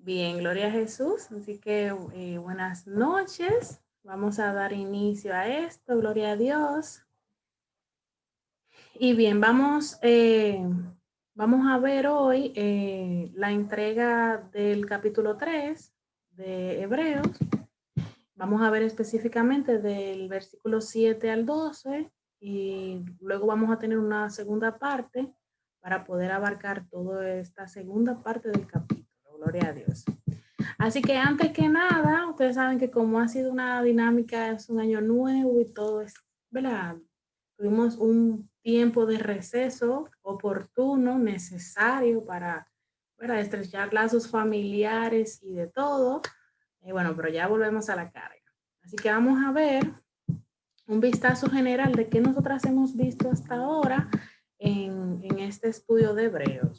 Bien, gloria a Jesús. Así que buenas noches. Vamos a dar inicio a esto, gloria a Dios. Y bien, vamos a ver hoy la entrega del capítulo 3 de Hebreos. Vamos a ver específicamente del versículo 7 al 12 y luego vamos a tener una segunda parte para poder abarcar toda esta segunda parte del capítulo. Gloria a Dios. Así que antes que nada, ustedes saben que como ha sido una dinámica, es un año nuevo y todo es, ¿verdad? Tuvimos un tiempo de receso oportuno, necesario para estrechar lazos familiares y de todo. Y bueno, pero ya volvemos a la carga. Así que vamos a ver un vistazo general de qué nosotras hemos visto hasta ahora en este estudio de Hebreos.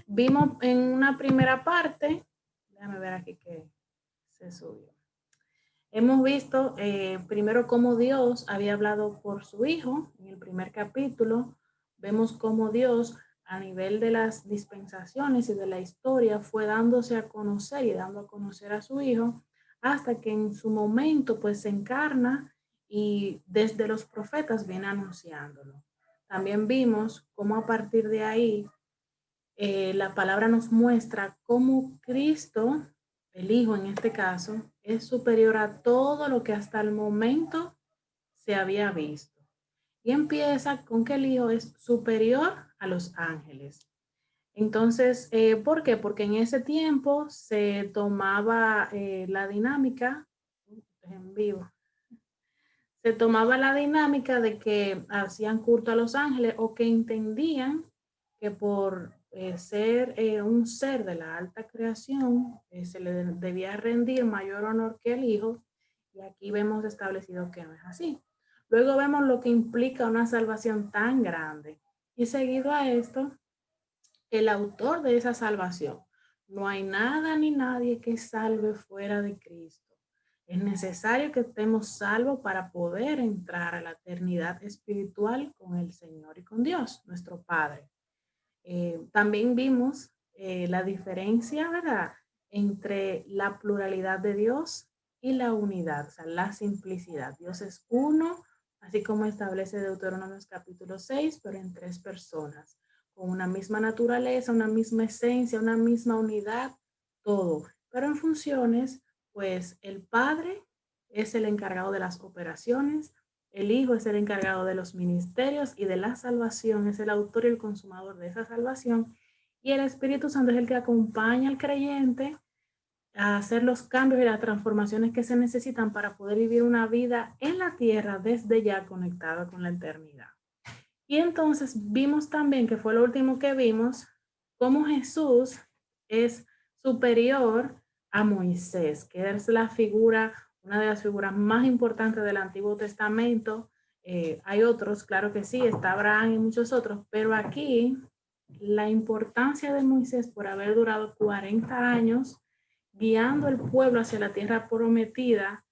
Vimos en una primera parte, déjame ver aquí que se subió. Hemos visto primero cómo Dios había hablado por su Hijo en el primer capítulo. Vemos cómo Dios a nivel de las dispensaciones y de la historia fue dándose a conocer y dando a conocer a su Hijo hasta que en su momento pues se encarna y desde los profetas viene anunciándolo. También vimos cómo a partir de ahí la palabra nos muestra cómo Cristo, el Hijo en este caso, es superior a todo lo que hasta el momento se había visto. Y empieza con que el Hijo es superior a los ángeles. Entonces, ¿por qué? Porque en ese tiempo se tomaba la dinámica, en vivo, se tomaba la dinámica de que hacían culto a los ángeles o que entendían que por ser un ser de la alta creación se le debía rendir mayor honor que el Hijo, y aquí vemos establecido que no es así. Luego vemos lo que implica una salvación tan grande y seguido a esto, el autor de esa salvación. No hay nada ni nadie que salve fuera de Cristo. Es necesario que estemos salvos para poder entrar a la eternidad espiritual con el Señor y con Dios, nuestro Padre. También vimos la diferencia, ¿verdad?, entre la pluralidad de Dios y la unidad, o sea, la simplicidad. Dios es uno, así como establece Deuteronomio capítulo 6, pero en tres personas, con una misma naturaleza, una misma esencia, una misma unidad, todo. Pero en funciones, pues el Padre es el encargado de las operaciones, el Hijo es el encargado de los ministerios y de la salvación, es el autor y el consumador de esa salvación. Y el Espíritu Santo es el que acompaña al creyente a hacer los cambios y las transformaciones que se necesitan para poder vivir una vida en la tierra desde ya conectada con la eternidad. Y entonces vimos también, que fue lo último que vimos, cómo Jesús es superior a Moisés, que es la figura, una de las figuras más importantes del Antiguo Testamento. Hay otros, claro que sí, está Abraham y muchos otros, pero aquí la importancia de Moisés por haber durado 40 años guiando al pueblo hacia la tierra prometida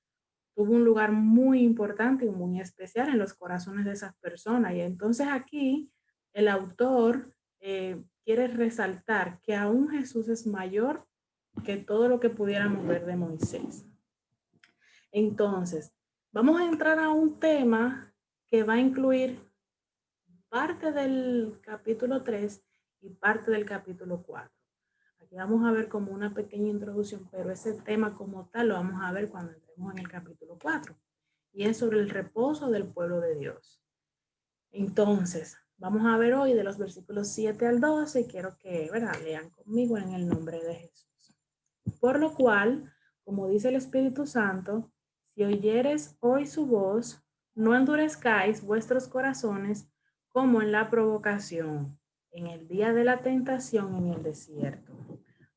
tuvo un lugar muy importante y muy especial en los corazones de esas personas. Y entonces aquí el autor quiere resaltar que aún Jesús es mayor que todo lo que pudiéramos ver de Moisés. Entonces, vamos a entrar a un tema que va a incluir parte del capítulo 3 y parte del capítulo 4. Aquí vamos a ver como una pequeña introducción, pero ese tema como tal lo vamos a ver cuando entremos en el capítulo 4. Y es sobre el reposo del pueblo de Dios. Entonces, vamos a ver hoy de los versículos 7 al 12 y quiero que, ¿verdad?, lean conmigo en el nombre de Jesús. Por lo cual, como dice el Espíritu Santo, si oyeres hoy su voz, no endurezcáis vuestros corazones como en la provocación, en el día de la tentación en el desierto,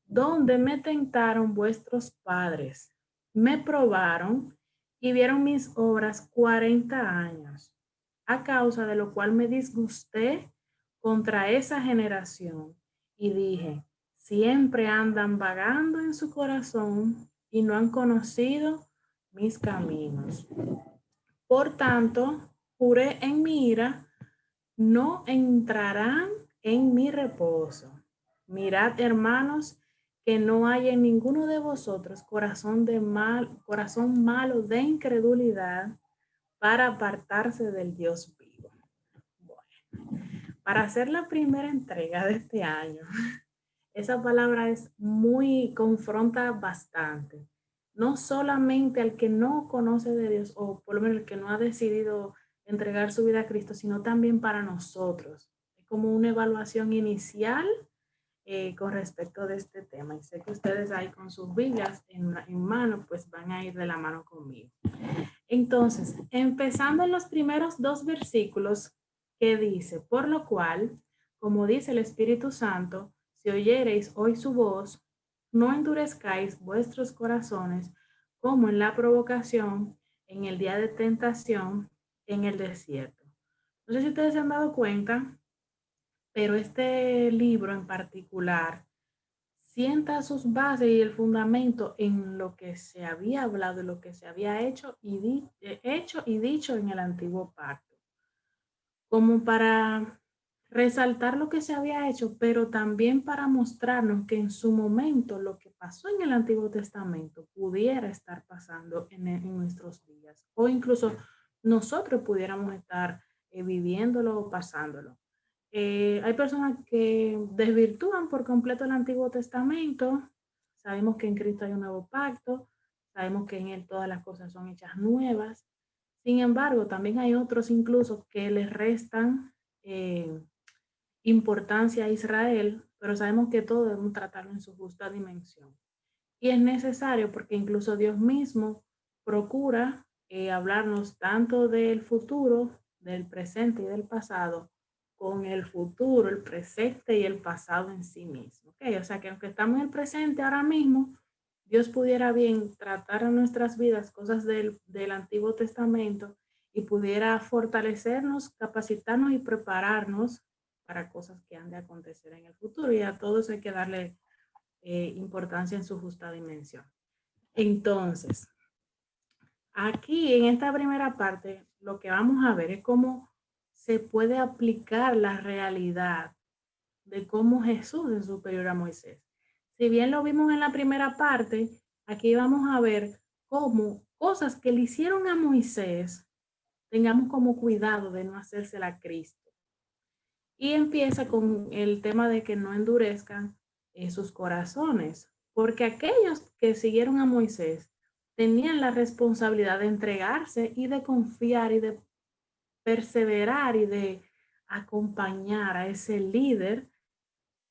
donde me tentaron vuestros padres, me probaron y vieron mis obras 40 años, a causa de lo cual me disgusté contra esa generación y dije, siempre andan vagando en su corazón y no han conocido mis caminos. Por tanto, juré en mi ira, no entrarán en mi reposo. Mirad, hermanos, que no haya en ninguno de vosotros corazón malo de incredulidad para apartarse del Dios vivo. Bueno, para hacer la primera entrega de este año, esa palabra confronta bastante. No solamente al que no conoce de Dios, o por lo menos el que no ha decidido entregar su vida a Cristo, sino también para nosotros. Es como una evaluación inicial con respecto de este tema. Y sé que ustedes ahí con sus Biblias en mano, pues van a ir de la mano conmigo. Entonces, empezando en los primeros 2 versículos que dice, por lo cual, como dice el Espíritu Santo, si oyereis hoy su voz, no endurezcáis vuestros corazones como en la provocación, en el día de tentación, en el desierto. No sé si ustedes se han dado cuenta, pero este libro en particular sienta sus bases y el fundamento en lo que se había hablado, lo que se había hecho y dicho en el antiguo pacto, como para resaltar lo que se había hecho, pero también para mostrarnos que en su momento lo que pasó en el Antiguo Testamento pudiera estar pasando en nuestros días, o incluso nosotros pudiéramos estar viviéndolo o pasándolo. Hay personas que desvirtúan por completo el Antiguo Testamento. Sabemos que en Cristo hay un nuevo pacto, sabemos que en Él todas las cosas son hechas nuevas. Sin embargo, también hay otros incluso que les restan importancia a Israel, pero sabemos que todo debemos tratarlo en su justa dimensión. Y es necesario porque incluso Dios mismo procura hablarnos tanto del futuro, del presente y del pasado, con el futuro, el presente y el pasado en sí mismo. ¿Okay? O sea que aunque estamos en el presente ahora mismo, Dios pudiera bien tratar en nuestras vidas cosas del Antiguo Testamento y pudiera fortalecernos, capacitarnos y prepararnos para cosas que han de acontecer en el futuro. Y a todos hay que darle importancia en su justa dimensión. Entonces, aquí en esta primera parte, lo que vamos a ver es cómo se puede aplicar la realidad de cómo Jesús es superior a Moisés. Si bien lo vimos en la primera parte, aquí vamos a ver cómo cosas que le hicieron a Moisés, tengamos como cuidado de no hacérsela a Cristo. Y empieza con el tema de que no endurezcan sus corazones, porque aquellos que siguieron a Moisés tenían la responsabilidad de entregarse y de confiar y de perseverar y de acompañar a ese líder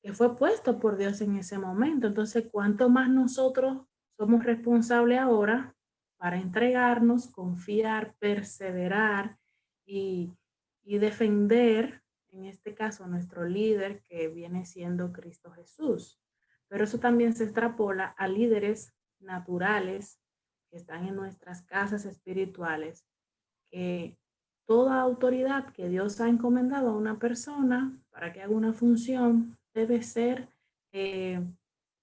que fue puesto por Dios en ese momento. Entonces, ¿cuánto más nosotros somos responsables ahora para entregarnos, confiar, perseverar y, y defender, en este caso, nuestro líder que viene siendo Cristo Jesús? Pero eso también se extrapola a líderes naturales que están en nuestras casas espirituales, que toda autoridad que Dios ha encomendado a una persona para que haga una función debe ser, eh,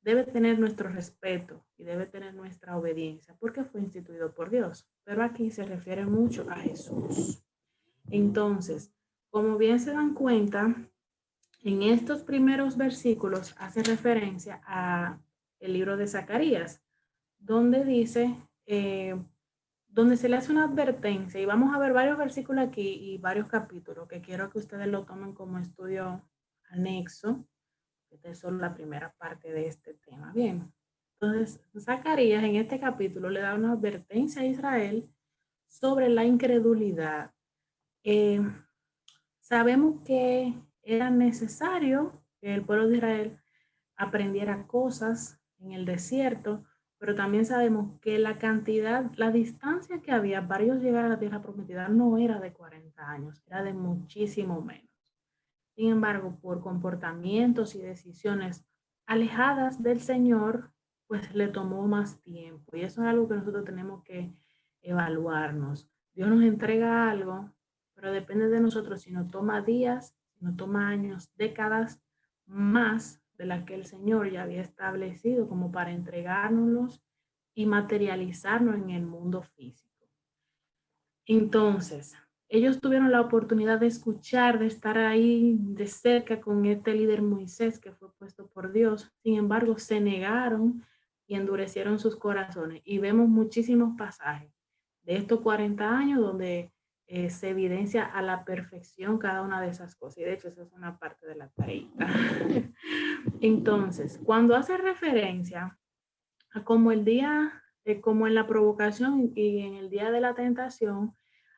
debe tener nuestro respeto y debe tener nuestra obediencia porque fue instituido por Dios. Pero aquí se refiere mucho a Jesús. Entonces, como bien se dan cuenta, en estos primeros versículos hace referencia a el libro de Zacarías, donde dice, donde se le hace una advertencia, y vamos a ver varios versículos aquí y varios capítulos que quiero que ustedes lo tomen como estudio anexo. Esta es solo la primera parte de este tema. Bien, entonces Zacarías en este capítulo le da una advertencia a Israel sobre la incredulidad. Sabemos que era necesario que el pueblo de Israel aprendiera cosas en el desierto, pero también sabemos que la distancia que había para ellos llegar a la tierra prometida no era de 40 años, era de muchísimo menos. Sin embargo, por comportamientos y decisiones alejadas del Señor, pues le tomó más tiempo. Y eso es algo que nosotros tenemos que evaluarnos. Dios nos entrega algo, pero depende de nosotros si nos toma días, si nos toma años, décadas más de la que el Señor ya había establecido como para entregárnoslos y materializarnos en el mundo físico. Entonces, ellos tuvieron la oportunidad de escuchar, de estar ahí de cerca con este líder Moisés que fue puesto por Dios. Sin embargo, se negaron y endurecieron sus corazones. Y vemos muchísimos pasajes de estos 40 años donde se evidencia a la perfección cada una de esas cosas. Y de hecho, esa es una parte de la tarea. Entonces, cuando hace referencia a como el día, como en la provocación y en el día de la tentación,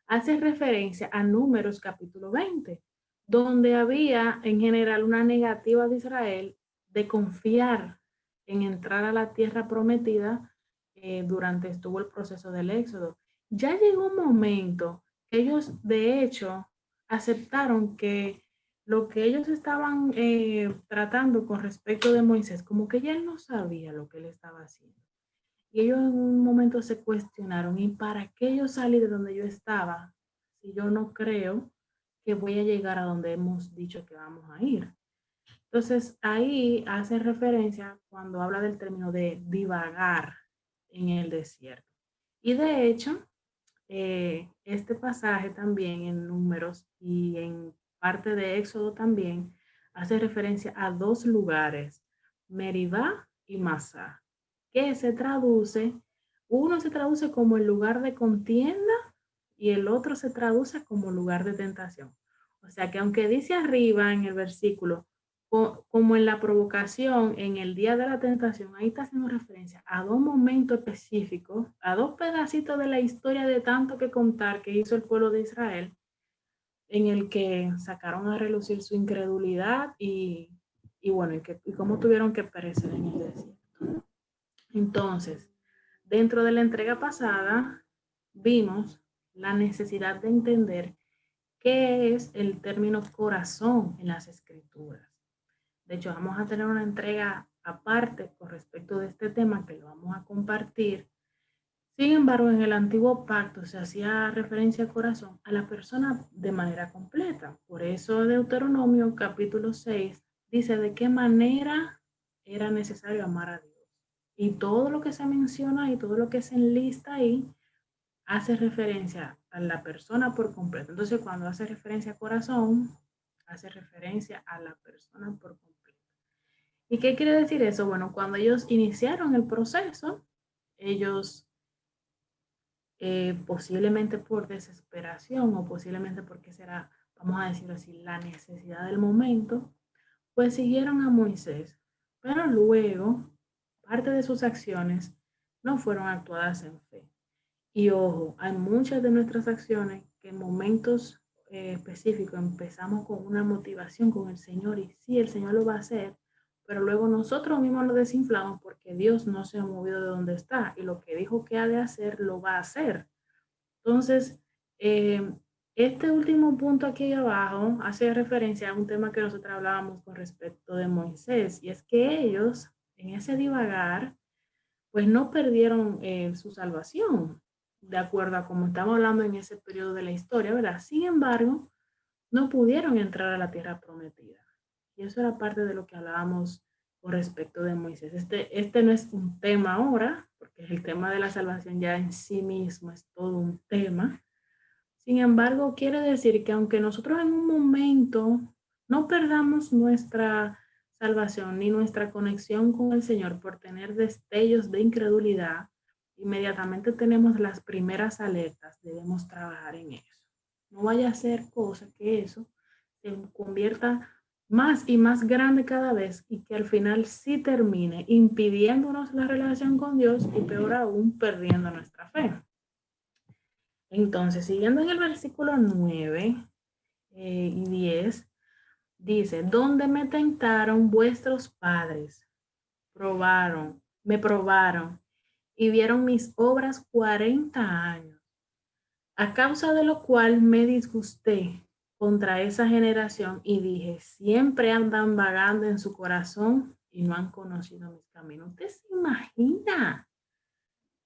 hace referencia a Números capítulo 20, donde había en general una negativa de Israel de confiar en entrar a la tierra prometida durante estuvo el proceso del Éxodo. Ya llegó un momento que ellos de hecho aceptaron que lo que ellos estaban tratando con respecto de Moisés, como que ya él no sabía lo que él estaba haciendo. Y ellos en un momento se cuestionaron, ¿y para qué yo salí de donde yo estaba si yo no creo que voy a llegar a donde hemos dicho que vamos a ir? Entonces ahí hace referencia cuando habla del término de divagar en el desierto. Y de hecho, este pasaje también en Números y en parte de Éxodo también hace referencia a dos lugares, Meribá y Masá, que uno se traduce como el lugar de contienda y el otro se traduce como lugar de tentación. O sea que aunque dice arriba en el versículo, como en la provocación, en el día de la tentación, ahí está haciendo referencia a dos momentos específicos, a dos pedacitos de la historia de tanto que contar que hizo el pueblo de Israel, en el que sacaron a relucir su incredulidad y bueno, y cómo tuvieron que perecer en el desierto. Entonces, dentro de la entrega pasada, vimos la necesidad de entender qué es el término corazón en las escrituras. De hecho, vamos a tener una entrega aparte con respecto de este tema que lo vamos a compartir. Sin embargo, en el antiguo pacto se hacía referencia al corazón a la persona de manera completa. Por eso Deuteronomio capítulo 6 dice de qué manera era necesario amar a Dios. Y todo lo que se menciona y todo lo que se enlista ahí hace referencia a la persona por completo. Entonces, cuando hace referencia a corazón, hace referencia a la persona por completo. ¿Y qué quiere decir eso? Bueno, cuando ellos iniciaron el proceso, ellos posiblemente por desesperación o posiblemente porque será, vamos a decirlo así, la necesidad del momento, pues siguieron a Moisés. Pero luego, parte de sus acciones no fueron actuadas en fe. Y ojo, hay muchas de nuestras acciones que en momentos específicos empezamos con una motivación con el Señor y sí, el Señor lo va a hacer, pero luego nosotros mismos lo desinflamos porque Dios no se ha movido de donde está y lo que dijo que ha de hacer, lo va a hacer. Entonces, este último punto aquí abajo hace referencia a un tema que nosotros hablábamos con respecto de Moisés y es que ellos en ese divagar pues no perdieron su salvación, de acuerdo a como estamos hablando en ese periodo de la historia, ¿verdad? Sin embargo, no pudieron entrar a la tierra prometida. Y eso era parte de lo que hablábamos con respecto de Moisés. Este no es un tema ahora, porque el tema de la salvación ya en sí mismo es todo un tema. Sin embargo, quiere decir que aunque nosotros en un momento no perdamos nuestra salvación ni nuestra conexión con el Señor por tener destellos de incredulidad, inmediatamente tenemos las primeras alertas, debemos trabajar en eso. No vaya a ser cosa que eso se convierta más y más grande cada vez y que al final sí termine impidiéndonos la relación con Dios y peor aún perdiendo nuestra fe. Entonces, siguiendo en el versículo 9 y 10, dice, donde me tentaron vuestros padres, me probaron y vieron mis obras 40 años, a causa de lo cual me disgusté contra esa generación y dije, siempre andan vagando en su corazón y no han conocido mis caminos. ¿Usted se imagina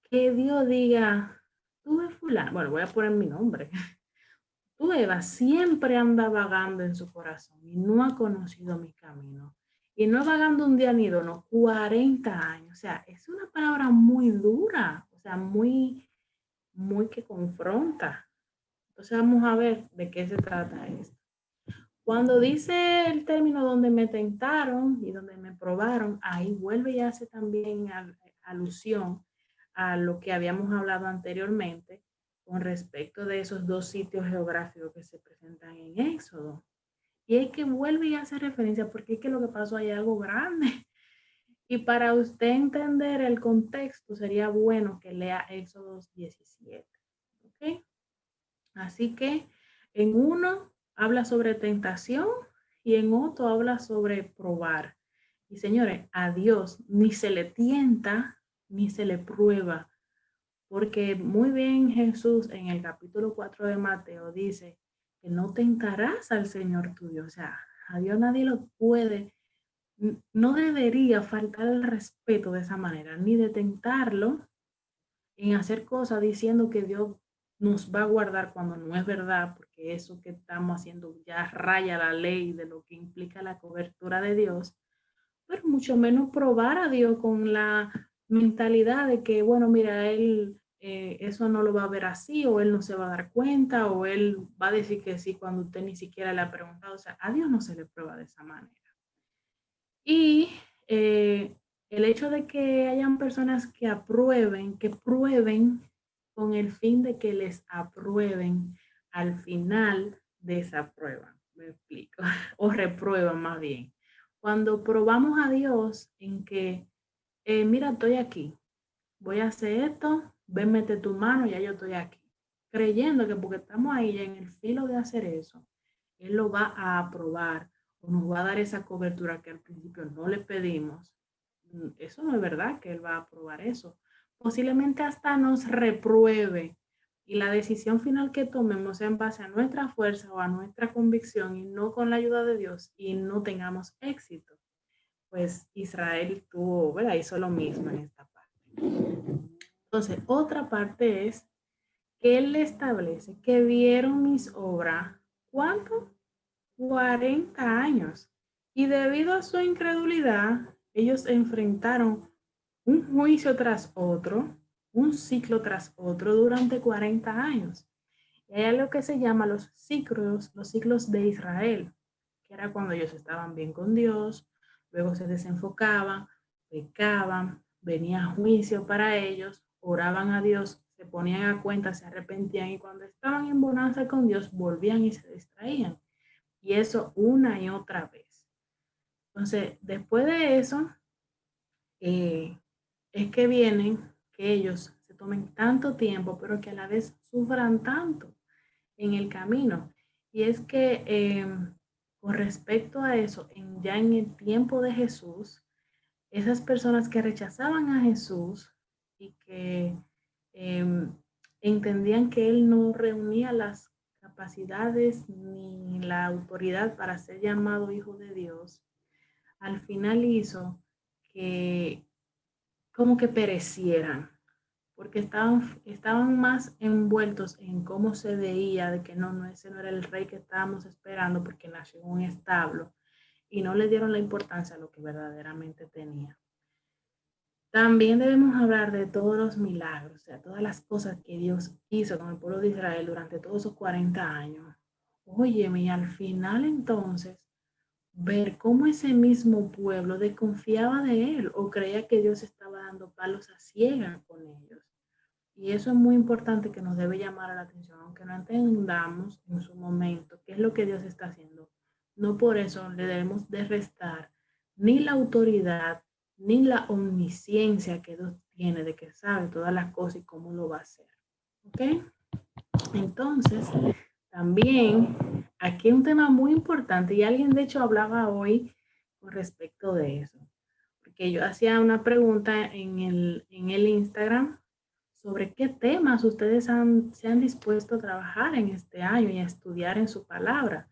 que Dios diga, tú de fulano, bueno, voy a poner mi nombre, tú Eva siempre anda vagando en su corazón y no ha conocido mi camino? Y no vagando un día ni dos, no, 40 años. O sea, es una palabra muy dura, o sea, muy que confronta. Entonces vamos a ver de qué se trata esto. Cuando dice el término donde me tentaron y donde me probaron, ahí vuelve y hace también alusión a lo que habíamos hablado anteriormente con respecto de esos dos sitios geográficos que se presentan en Éxodo. Y es que vuelve y hace referencia porque es que lo que pasó ahí es algo grande. Y para usted entender el contexto, sería bueno que lea Éxodo 17. ¿Ok? Así que en uno habla sobre tentación y en otro habla sobre probar. Y señores, a Dios ni se le tienta ni se le prueba, porque muy bien Jesús en el capítulo 4 de Mateo dice que no tentarás al Señor tu Dios. O sea, a Dios nadie lo puede, no debería faltar el respeto de esa manera, ni de tentarlo en hacer cosas diciendo que Dios nos va a guardar cuando no es verdad, porque eso que estamos haciendo ya raya la ley de lo que implica la cobertura de Dios, pero mucho menos probar a Dios con la mentalidad de que, bueno, mira, él eso no lo va a ver así, o él no se va a dar cuenta, o él va a decir que sí cuando usted ni siquiera le ha preguntado. O sea, a Dios no se le prueba de esa manera. Y el hecho de que hayan personas que prueben con el fin de que les aprueben al final de esa prueba, me explico, o reprueban más bien. Cuando probamos a Dios en que, mira, estoy aquí, voy a hacer esto, ven, mete tu mano, ya yo estoy aquí. Creyendo que porque estamos ahí ya en el filo de hacer eso, Él lo va a aprobar o nos va a dar esa cobertura que al principio no le pedimos. Eso no es verdad que Él va a aprobar eso. Posiblemente hasta nos repruebe y la decisión final que tomemos sea en base a nuestra fuerza o a nuestra convicción y no con la ayuda de Dios y no tengamos éxito. Pues Israel tuvo, ¿verdad? Hizo lo mismo en esta parte. Entonces, otra parte es que Él establece que vieron mis obras, ¿cuánto? 40 años. Y debido a su incredulidad, ellos enfrentaron un juicio tras otro, un ciclo tras otro durante 40 años. Y hay algo que se llama los ciclos de Israel, que era cuando ellos estaban bien con Dios, luego se desenfocaban, pecaban, venía juicio para ellos, oraban a Dios, se ponían a cuenta, se arrepentían y cuando estaban en bonanza con Dios volvían y se distraían. Y eso una y otra vez. Entonces, después de eso, es que vienen que ellos se tomen tanto tiempo, pero que a la vez sufran tanto en el camino. Y es que con respecto a eso, ya en el tiempo de Jesús, esas personas que rechazaban a Jesús y que entendían que Él no reunía las capacidades ni la autoridad para ser llamado hijo de Dios, al final hizo que como que perecieran, porque estaban más envueltos en cómo se veía de que no, ese no era el rey que estábamos esperando porque nació en un establo y no le dieron la importancia a lo que verdaderamente tenía. También debemos hablar de todos los milagros, o sea, todas las cosas que Dios hizo con el pueblo de Israel durante todos esos 40 años. Óyeme, y al final entonces, ver cómo ese mismo pueblo desconfiaba de él o creía que Dios estaba dando palos a ciegas con ellos. Y eso es muy importante que nos debe llamar a la atención, aunque no entendamos en su momento qué es lo que Dios está haciendo. No por eso le debemos de restar ni la autoridad ni la omnisciencia que Dios tiene de que sabe todas las cosas y cómo lo va a hacer. ¿Ok? Entonces, también aquí hay un tema muy importante y alguien de hecho hablaba hoy con respecto de eso, porque yo hacía una pregunta en el Instagram sobre qué temas ustedes se han dispuesto a trabajar en este año y a estudiar en su palabra,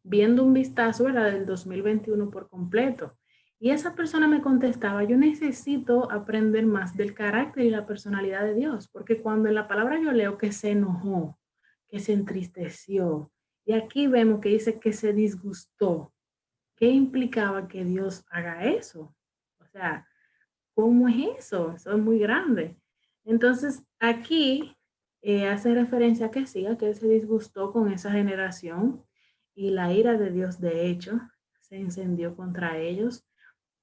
viendo un vistazo, ¿verdad?, del 2021 por completo. Y esa persona me contestaba, yo necesito aprender más del carácter y la personalidad de Dios, porque cuando en la palabra yo leo que se enojó, que se entristeció, y aquí vemos que dice que se disgustó, ¿qué implicaba que Dios haga eso? O sea, ¿cómo es eso? Eso es muy grande. Entonces, aquí hace referencia a que sí, a que él se disgustó con esa generación y la ira de Dios, de hecho, se encendió contra ellos,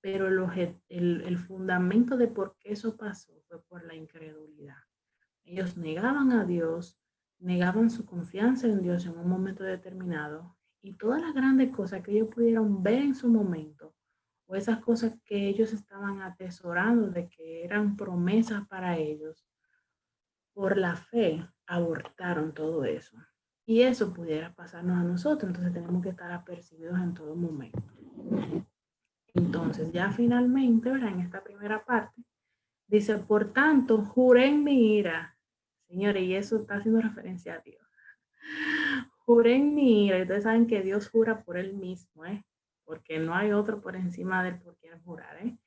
pero el fundamento de por qué eso pasó fue por la incredulidad. Ellos negaban a Dios, negaban su confianza en Dios en un momento determinado y todas las grandes cosas que ellos pudieron ver en su momento o esas cosas que ellos estaban atesorando de que eran promesas para ellos, por la fe abortaron todo eso. Y eso pudiera pasarnos a nosotros, entonces tenemos que estar apercibidos en todo momento. Entonces, ya finalmente, ¿verdad? En esta primera parte, dice, por tanto, juré en mi ira. Señores, y eso está haciendo referencia a Dios. Juré en mi ira. Y ustedes saben que Dios jura por él mismo, ¿eh? Porque no hay otro por encima de él por quien jurar, ¿eh?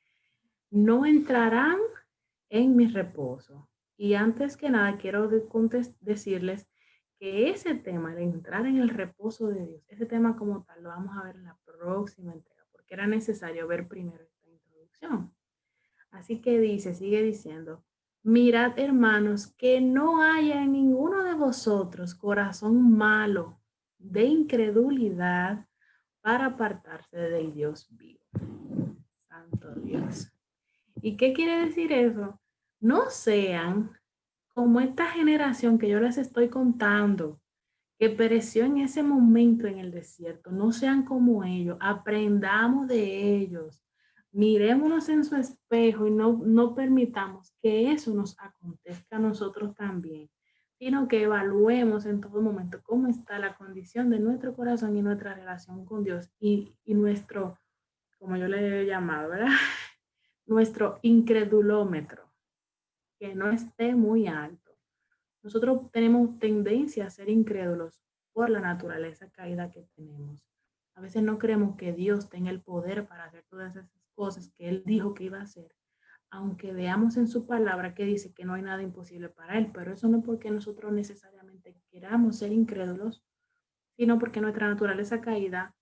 No entrarán en mi reposo. Y antes que nada, quiero decirles que ese tema de entrar en el reposo de Dios, ese tema como tal, lo vamos a ver en la próxima entrega, porque era necesario ver primero esta introducción. Así que dice, sigue diciendo, mirad, hermanos, que no haya en ninguno de vosotros corazón malo de incredulidad para apartarse del Dios vivo. Santo Dios. ¿Y qué quiere decir eso? No sean como esta generación que yo les estoy contando, que pereció en ese momento en el desierto. No sean como ellos, aprendamos de ellos. Mirémonos en su espejo y no permitamos que eso nos acontezca a nosotros también, sino que evaluemos en todo momento cómo está la condición de nuestro corazón y nuestra relación con Dios y nuestro, como yo le he llamado, ¿verdad? Nuestro incredulómetro, que no esté muy alto. Nosotros tenemos tendencia a ser incrédulos por la naturaleza caída que tenemos. A veces no creemos que Dios tenga el poder para hacer todas esas cosas que Él dijo que iba a hacer, aunque veamos en su palabra que dice que no hay nada imposible para Él, pero eso no es porque nosotros necesariamente queramos ser incrédulos, sino porque nuestra naturaleza caída,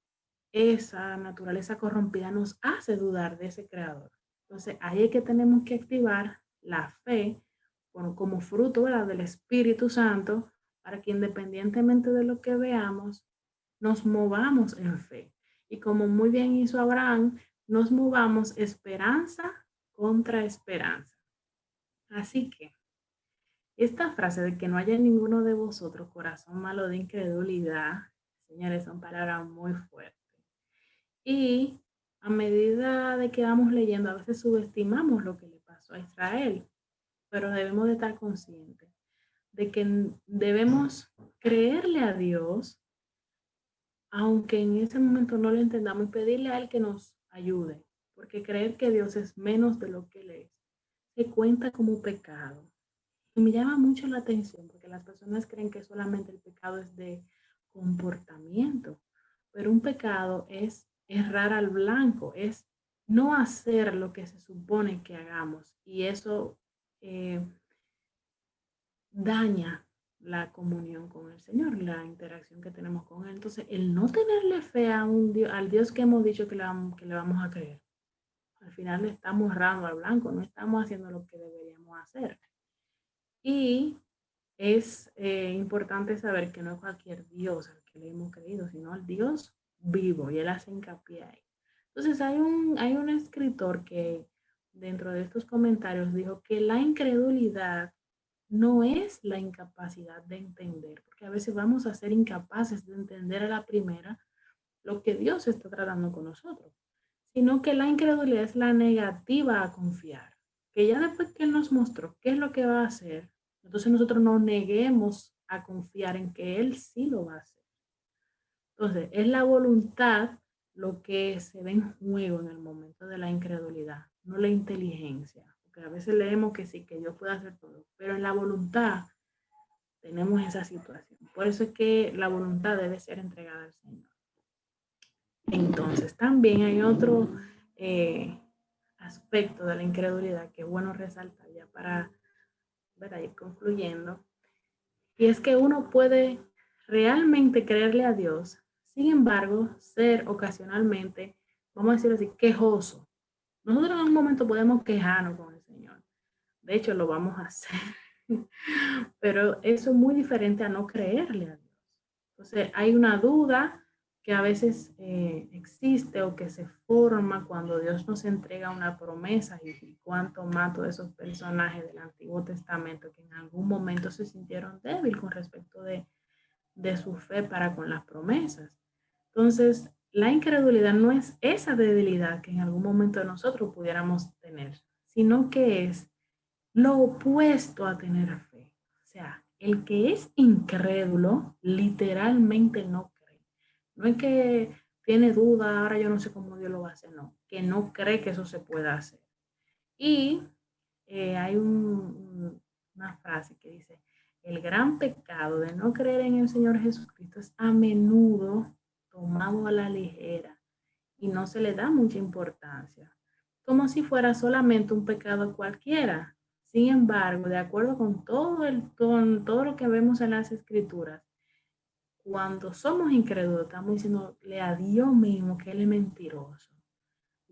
esa naturaleza corrompida nos hace dudar de ese creador. Entonces, ahí es que tenemos que activar la fe como fruto, ¿verdad?, del Espíritu Santo, para que independientemente de lo que veamos, nos movamos en fe. Y como muy bien hizo Abraham, nos movamos esperanza contra esperanza. Así que esta frase de que no haya ninguno de vosotros corazón malo de incredulidad, señores, son palabras muy fuertes. Y a medida de que vamos leyendo, a veces subestimamos lo que le pasó a Israel, pero debemos de estar conscientes de que debemos creerle a Dios, aunque en ese momento no lo entendamos, y pedirle a Él que nos ayude, porque creer que Dios es menos de lo que Él es, se cuenta como pecado. Y me llama mucho la atención, porque las personas creen que solamente el pecado es de comportamiento, pero un pecado es errar al blanco, es no hacer lo que se supone que hagamos, y eso daña la comunión con el Señor, la interacción que tenemos con Él. Entonces, el no tenerle fe a un Dios, al Dios que hemos dicho que le vamos a creer, al final le estamos errando al blanco, no estamos haciendo lo que deberíamos hacer. Y es importante saber que no es cualquier Dios al que le hemos creído, sino al Dios vivo, y Él hace hincapié ahí. Entonces, hay un escritor que dentro de estos comentarios dijo que la incredulidad no es la incapacidad de entender, porque a veces vamos a ser incapaces de entender a la primera lo que Dios está tratando con nosotros, sino que la incredulidad es la negativa a confiar, que ya después que Él nos mostró qué es lo que va a hacer, entonces nosotros nos neguemos a confiar en que Él sí lo va a hacer. Entonces, es la voluntad lo que se ve en juego en el momento de la incredulidad, no la inteligencia. Porque a veces leemos que sí, que Dios puede hacer todo, pero en la voluntad tenemos esa situación. Por eso es que la voluntad debe ser entregada al Señor. Entonces, también hay otro aspecto de la incredulidad que es bueno resaltar ya para ir concluyendo, y es que uno puede realmente creerle a Dios, sin embargo, ser ocasionalmente, vamos a decir así, quejoso. Nosotros en un momento podemos quejarnos con el Señor. De hecho, lo vamos a hacer. Pero eso es muy diferente a no creerle a Dios. Entonces, hay una duda que a veces existe o que se forma cuando Dios nos entrega una promesa y cuánto más todos esos personajes del Antiguo Testamento que en algún momento se sintieron débiles con respecto de su fe para con las promesas. Entonces, la incredulidad no es esa debilidad que en algún momento nosotros pudiéramos tener, sino que es lo opuesto a tener fe. O sea, el que es incrédulo literalmente no cree. No es que tiene duda, ahora yo no sé cómo Dios lo va a hacer, no, que no cree que eso se pueda hacer. Y hay una frase que dice, el gran pecado de no creer en el Señor Jesucristo es a menudo tomado a la ligera y no se le da mucha importancia, como si fuera solamente un pecado cualquiera. Sin embargo, de acuerdo con todo lo que vemos en las escrituras, cuando somos incrédulos, estamos diciéndole a Dios mismo que Él es mentiroso.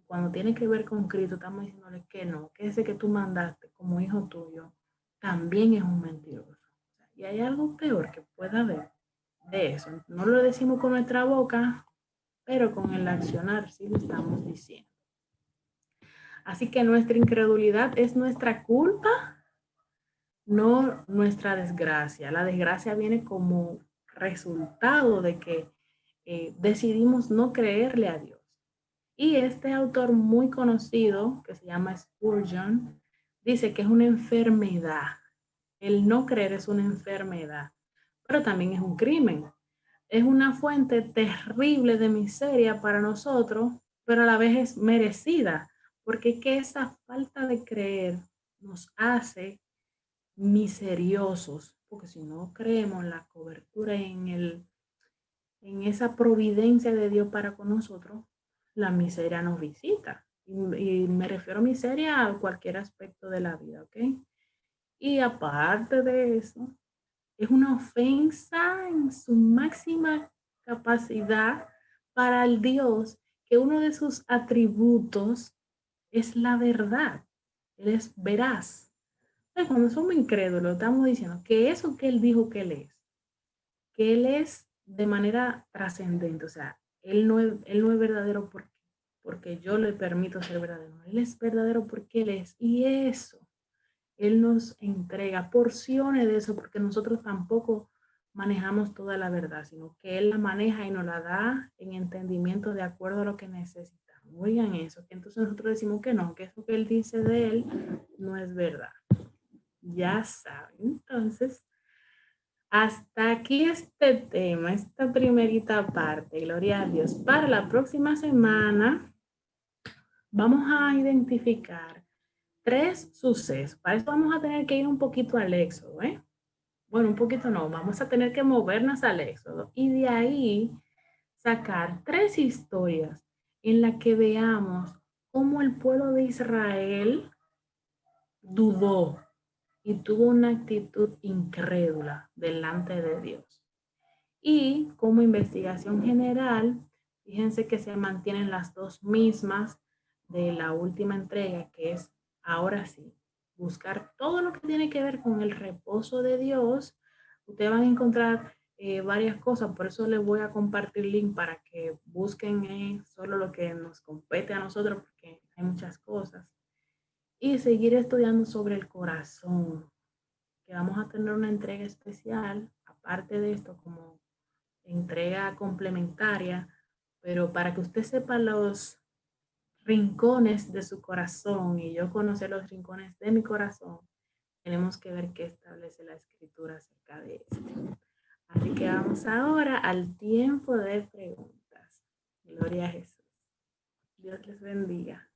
Cuando tiene que ver con Cristo, estamos diciéndole que no, que ese que tú mandaste como hijo tuyo también es un mentiroso. Y hay algo peor que pueda haber de eso. No lo decimos con nuestra boca, pero con el accionar sí lo estamos diciendo. Así que nuestra incredulidad es nuestra culpa, no nuestra desgracia. La desgracia viene como resultado de que decidimos no creerle a Dios. Y este autor muy conocido, que se llama Spurgeon, dice que es una enfermedad. El no creer es una enfermedad, pero también es un crimen. Es una fuente terrible de miseria para nosotros, pero a la vez es merecida, porque es que esa falta de creer nos hace miseriosos, porque si no creemos en la cobertura, en esa providencia de Dios para con nosotros, la miseria nos visita. Y me refiero a miseria a cualquier aspecto de la vida, ¿ok? Y aparte de eso, es una ofensa en su máxima capacidad para el Dios, que uno de sus atributos es la verdad. Él es veraz. Cuando somos incrédulos, estamos diciendo que eso que Él dijo que Él es de manera trascendente, o sea, él no es verdadero porque yo le permito ser verdadero. Él es verdadero porque Él es. Y eso Él nos entrega porciones de eso porque nosotros tampoco manejamos toda la verdad, sino que Él la maneja y nos la da en entendimiento de acuerdo a lo que necesitamos. Oigan eso, que entonces nosotros decimos que eso que Él dice de Él no es verdad. Ya saben, entonces, hasta aquí este tema, esta primerita parte, gloria a Dios. Para la próxima semana vamos a identificar 3 sucesos. Para eso vamos a tener que ir un poquito al Éxodo, ¿eh? Bueno, un poquito no, vamos a tener que movernos al Éxodo y de ahí sacar 3 historias en las que veamos cómo el pueblo de Israel dudó y tuvo una actitud incrédula delante de Dios. Y como investigación general, fíjense que se mantienen las dos mismas de la última entrega, que es ahora sí, buscar todo lo que tiene que ver con el reposo de Dios. Ustedes van a encontrar varias cosas, por eso les voy a compartir link para que busquen solo lo que nos compete a nosotros, porque hay muchas cosas. Y seguir estudiando sobre el corazón, que vamos a tener una entrega especial, aparte de esto, como entrega complementaria, pero para que usted sepa los rincones de su corazón y yo conocer los rincones de mi corazón, tenemos que ver qué establece la escritura acerca de esto. Así que vamos ahora al tiempo de preguntas. Gloria a Jesús. Dios les bendiga.